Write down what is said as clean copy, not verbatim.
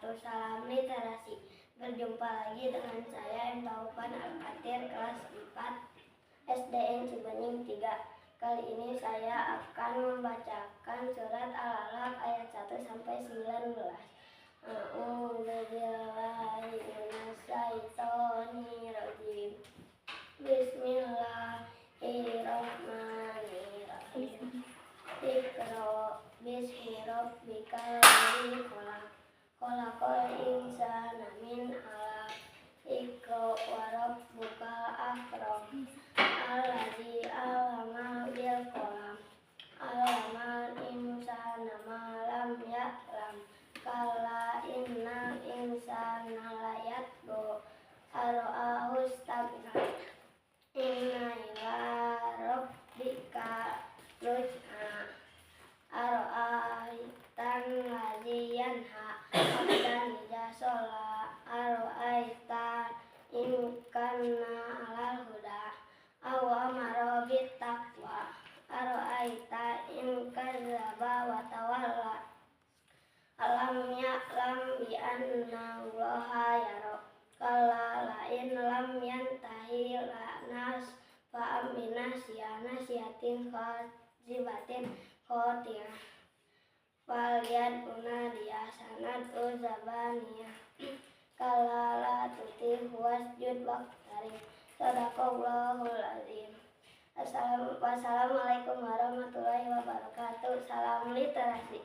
wabarakatuh. Salam literasi. Berjumpa lagi dengan saya M. Taufan Al-Katir, kelas 4 SDN Cibenying 3. Kali ini saya akan membacakan surat Al-Alaq ayat 1 sampai 19. A'udzubillahiminasyaitonirrajim. Bismillahirrahmanirrahim. Iqra bismi rabbikal ladzi khalaq. Khalaqal insana min 'alaq. Iqra wa rabbukal akram. Alladzi 'allama bil qalam. 'Allamal insana ma lam ya'lam. Kalla innal insana layatgha ar-ra'ahu istaghna. Inna ila rabbika ruj'a. Ara'aitan ladzi yanha 'abdan idza shalla. Ara'aita in kana 'alal huda aw amara bit taqwa. Ara'aita in kadzdzaba wa tawalla. Alam ya'lam bi anna Allaha yara. Kalla la in lam yantahi lanasfa'an binasiyatin khazibatin khotiyah. Falyad'u nadiya sanad'u zabaniyah. Kalla la tuti'hu wasjud waqtarib. Shadaqallahul azim. Wassalamualaikum warahmatullahi wabarakatuh. Salam literasi.